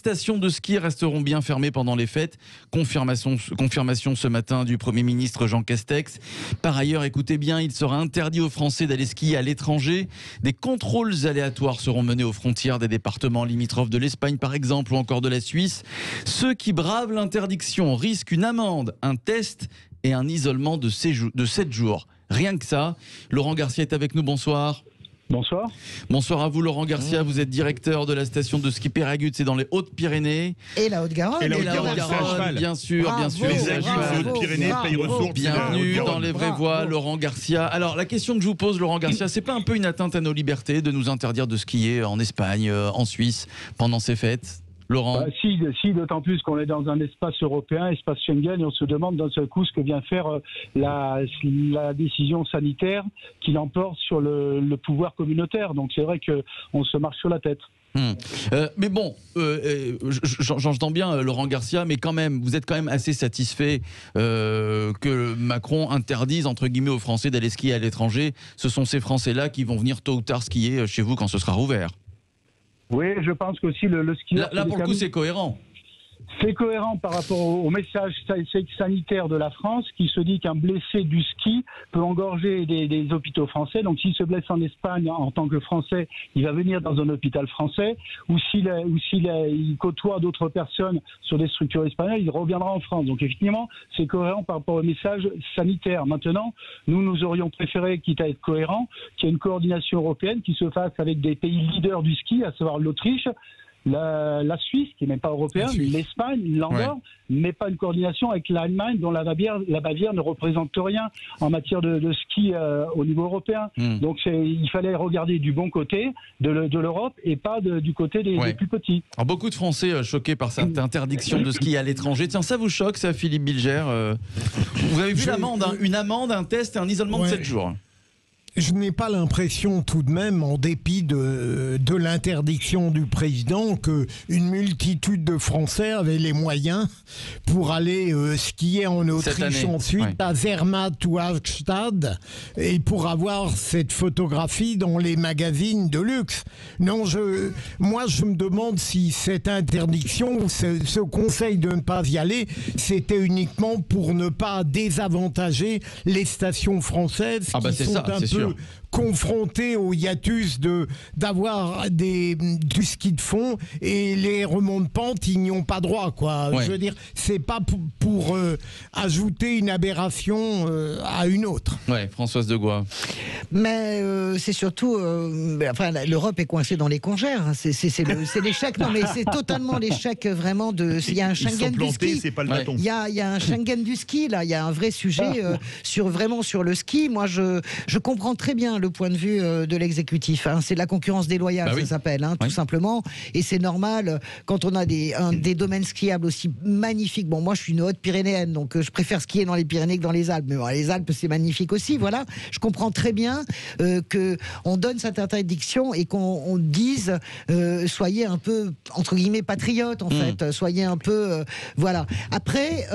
stations de ski resteront bien fermées pendant les fêtes. Confirmation ce matin du Premier ministre Jean Castex. Par ailleurs, écoutez bien, il sera interdit aux Français d'aller skier à l'étranger. Des contrôles aléatoires seront menés aux frontières des départements limitrophes de l'Espagne, par exemple, ou encore de la Suisse. Ceux qui bravent l'interdiction risquent une amende, un test et un isolement de 7 jours. Rien que ça. Laurent Garcia est avec nous, bonsoir. Bonsoir. Bonsoir à vous, Laurent Garcia. Vous êtes directeur de la station de ski Peyragudes, c'est dans les Hautes-Pyrénées. Et la Haute-Garonne. Et la Haute-Garonne, bien sûr, bravo, bien sûr. Les Agudes, les Hautes-Pyrénées, Pays Ressources. Bienvenue dans les vraies voies, Laurent Garcia. Alors, la question que je vous pose, Laurent Garcia, c'est pas un peu une atteinte à nos libertés de nous interdire de skier en Espagne, en Suisse, pendant ces fêtes, Laurent? Si, d'autant plus qu'on est dans un espace européen, espace Schengen, et on se demande d'un seul coup ce que vient faire la décision sanitaire qui l'emporte sur le pouvoir communautaire. Donc c'est vrai qu'on se marche sur la tête. Mais bon, j'entends bien Laurent Garcia, mais quand même, vous êtes quand même assez satisfait que Macron interdise entre guillemets aux Français d'aller skier à l'étranger. Ce sont ces Français-là qui vont venir tôt ou tard skier chez vous quand ce sera rouvert. Oui, je pense qu'aussi le ski. Là pour le coup, c'est cohérent. C'est cohérent par rapport au message sanitaire de la France qui se dit qu'un blessé du ski peut engorger des hôpitaux français. Donc s'il se blesse en Espagne en tant que Français, il va venir dans un hôpital français. Ou s'il côtoie d'autres personnes sur des structures espagnoles, il reviendra en France. Donc effectivement, c'est cohérent par rapport au message sanitaire. Maintenant, nous aurions préféré, quitte à être cohérent, qu'il y ait une coordination européenne qui se fasse avec des pays leaders du ski, à savoir l'Autriche, la Suisse, qui n'est pas européen, l'Espagne, l'Andorre, mais pas une coordination avec l'Allemagne, dont la Bavière ne représente rien en matière de ski au niveau européen. Donc il fallait regarder du bon côté de l'Europe et pas du côté des plus petits. Alors, beaucoup de Français choqués par cette interdiction de ski à l'étranger. Tiens, ça vous choque, ça, Philippe Bilger? Vous avez vu l'amende, une amende, un test et un isolement de 7 jours. Je n'ai pas l'impression tout de même, en dépit de l'interdiction du président, qu'une multitude de Français avaient les moyens pour aller skier en Autriche ensuite, à Zermatt ou à Hallstatt, et pour avoir cette photographie dans les magazines de luxe. Non, moi je me demande si cette interdiction, ce conseil de ne pas y aller, c'était uniquement pour ne pas désavantager les stations françaises qui sont un peu confrontés au hiatus d'avoir du ski de fond, et les remontes-pentes, ils n'y ont pas droit, quoi. Je veux dire, c'est pas pour ajouter une aberration à une autre. Françoise Degois. Mais c'est surtout, l'Europe est coincée dans les congères. C'est l'échec. Non, mais c'est totalement l'échec vraiment il y a un Schengen du ski. C'est pas le bâton. Il y a un Schengen du ski là. Il y a un vrai sujet sur le ski. Moi, je comprends très bien le point de vue de l'exécutif. C'est de la concurrence déloyale, ça s'appelle, tout simplement. Et c'est normal quand on a des domaines skiables aussi magnifiques. Bon, moi, je suis une Haute-Pyrénéenne, donc je préfère skier dans les Pyrénées que dans les Alpes. Mais bon, les Alpes, c'est magnifique aussi. Voilà. Je comprends très bien que on donne cette interdiction et qu'on dise soyez un peu entre guillemets patriotes, en fait. Soyez un peu voilà. Après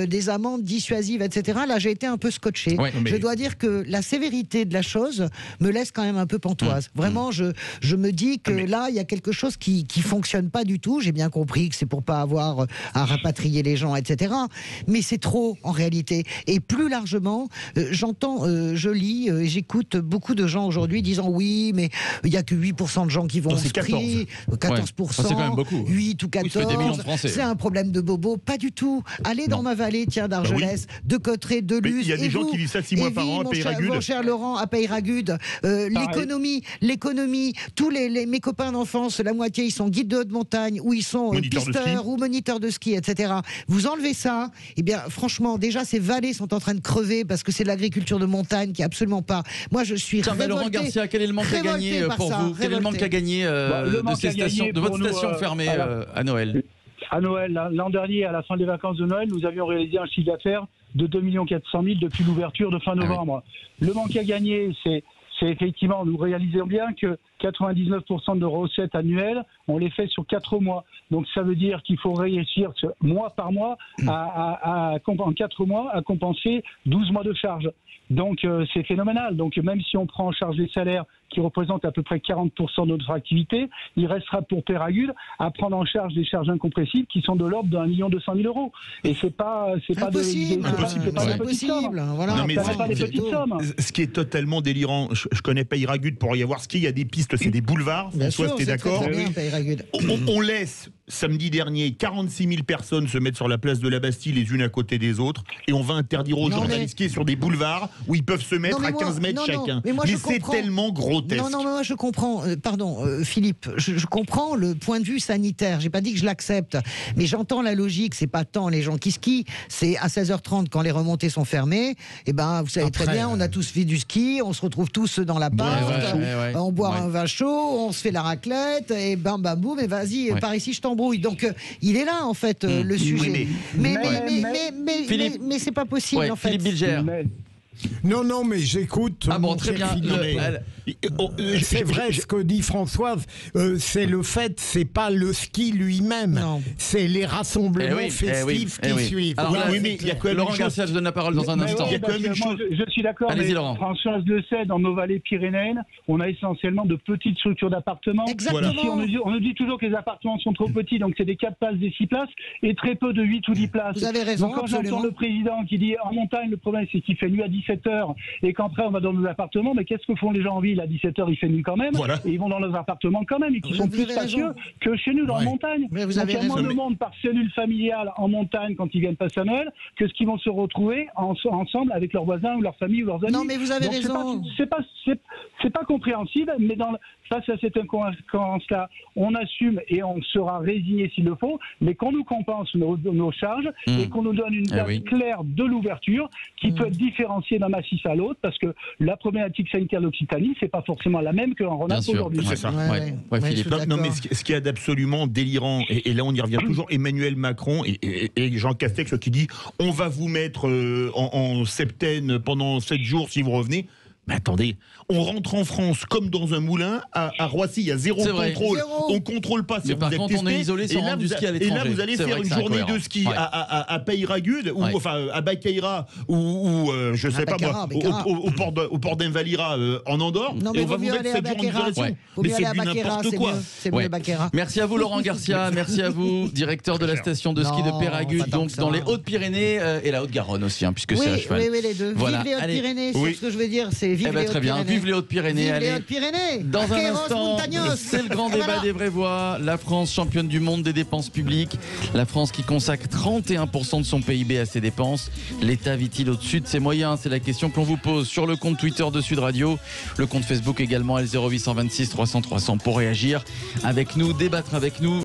des amendes dissuasives, etc. Là, j'ai été un peu scotché. Je dois dire que la sévérité de la chose me laisse quand même un peu pantoise. Vraiment, je me dis que là, il y a quelque chose qui fonctionne pas du tout. J'ai bien compris que c'est pour pas avoir à rapatrier les gens, etc. Mais c'est trop, en réalité. Et plus largement, j'entends, je lis, j'écoute beaucoup de gens aujourd'hui disant oui, mais il y a que 8% de gens qui vont au ski, 14%, c'est quand même beaucoup. 8 ou 14, c'est un problème de bobo. Pas du tout. Allez dans ma vallée, tiens, d'Argelès, de Cotterêts, de Luz. Il y a des gens qui vivent ça 6 mois par an à Peyragudes. Mon cher Laurent, à Peyragudes, l'économie, tous mes copains d'enfance, la moitié, ils sont guides de haute montagne, ou ils sont pisteurs ou moniteurs de ski, etc. Vous enlevez ça, et bien franchement, déjà ces vallées sont en train de crever parce que c'est de l'agriculture de montagne qui est absolument pas. Moi, je suis révolté. Laurent Garcia, quel est le manque à gagner pour vous? Quel est le manque à gagner de votre station fermée à Noël? À Noël, l'an dernier, à la fin des vacances de Noël, nous avions réalisé un chiffre d'affaires de 2 400 000 depuis l'ouverture de fin novembre. Le manque à gagner, c'est effectivement, nous réalisons bien qu'à 99% de recettes annuelles, on les fait sur 4 mois. Donc ça veut dire qu'il faut réussir mois par mois en 4 mois à compenser 12 mois de charges. Donc c'est phénoménal. Donc même si on prend en charge les salaires qui représentent à peu près 40% de notre activité, il restera pour Peyragudes à prendre en charge des charges incompressibles qui sont de l'ordre d'1 200 000 €. Et c'est pas impossible. Voilà. Non, mais pas des petites sommes. Ce qui est totalement délirant, je connais Peyragudes pour y avoir ski, il y a des pistes, c'est des boulevards. François, t'es d'accord? On laisse samedi dernier 46 000 personnes se mettre sur la place de la Bastille les unes à côté des autres et on va interdire aux gens d'aller skier sur des boulevards où ils peuvent se mettre à 15 mètres chacun. Mais c'est tellement grotesque. Non, moi je comprends, Philippe, je comprends le point de vue sanitaire, j'ai pas dit que je l'accepte, mais j'entends la logique, c'est pas tant les gens qui skient, c'est à 16h30 quand les remontées sont fermées, et ben vous savez très bien, on a tous fait du ski, on se retrouve tous dans l'appart, on boit un vin chaud, on se fait la raclette, et bam boum, et vas-y, par ici je t'embrouille. Donc il est là en fait le sujet. Mais c'est pas possible en fait. Philippe Bilger. Non, mais j'écoute. Ah bon, très bien. C'est vrai ce que dit Françoise. C'est le fait, c'est pas le ski lui-même, c'est les rassemblements festifs qui suivent. Alors, mais il y a quand même Laurent Garcia, je donne la parole dans un instant. Je suis d'accord, mais Françoise le sait, dans nos vallées pyrénéennes, on a essentiellement de petites structures d'appartements. Exactement. Ici, on nous dit toujours que les appartements sont trop petits, donc c'est des 4 places, des 6 places, et très peu de 8 ou 10 places. Vous avez raison. Donc quand j'entends le président qui dit en montagne, le problème c'est qu'il fait nuit à 17h et qu'après on va dans nos appartements, mais qu'est-ce que font les gens en ville à 17h? Il fait nuit quand même, et ils vont dans leurs appartements quand même, et qui sont plus spacieux que chez nous dans la montagne. Mais il y a moins de monde par cellule familiale en montagne quand ils viennent passer à Noël que ce qu'ils vont se retrouver ensemble avec leurs voisins ou leur famille ou leurs amis. Non, mais vous avez raison. C'est pas compréhensible, mais face à cette incohérence-là, on assume et on sera résigné s'il le faut, mais qu'on nous compense nos charges et qu'on nous donne une date claire de l'ouverture qui peut être différenciée d'un massif à l'autre, parce que la problématique sanitaire de l'Occitanie, c'est pas forcément la même qu'en Rhône-Alpes aujourd'hui. C'est ça. Philippe. Non, mais ce qui est d'absolument délirant, et là on y revient toujours, Emmanuel Macron et Jean Castex qui dit on va vous mettre en septaine pendant 7 jours si vous revenez. Mais attendez, on rentre en France comme dans un moulin. À Roissy, il y a zéro contrôle. On ne contrôle pas si mais vous par êtes contre, testé. on est isolé sans rendre du ski à l'étranger. Et là, vous allez faire une journée de ski à Peyragudes, ou enfin à Baqueira, ou je sais pas moi, au port d'Invalira en Andorre. Non, mais et on va vous mettre 7 jours en isolation. Mais c'est du n'importe quoi. C'est mieux Baqueira. Merci à vous Laurent Garcia, merci à vous, directeur de la station de ski de Peyragudes, donc dans les Hautes-Pyrénées et la Haute-Garonne aussi, puisque c'est à cheval. Oui, les deux. Vive les Hautes-Pyrénées, c'est ce que je veux dire, c'est vive les Hautes-Pyrénées. Très bien, vive les Hautes-Pyrénées. Vive les Hautes-Pyrénées. Dans un instant, c'est le grand débat des vraies voix. La France, championne du monde des dépenses publiques. La France qui consacre 31% de son PIB à ses dépenses. L'État vit-il au-dessus de ses moyens? C'est la question que l'on vous pose sur le compte Twitter de Sud Radio, le compte Facebook également, L0826 300 300 pour réagir avec nous, débattre avec nous.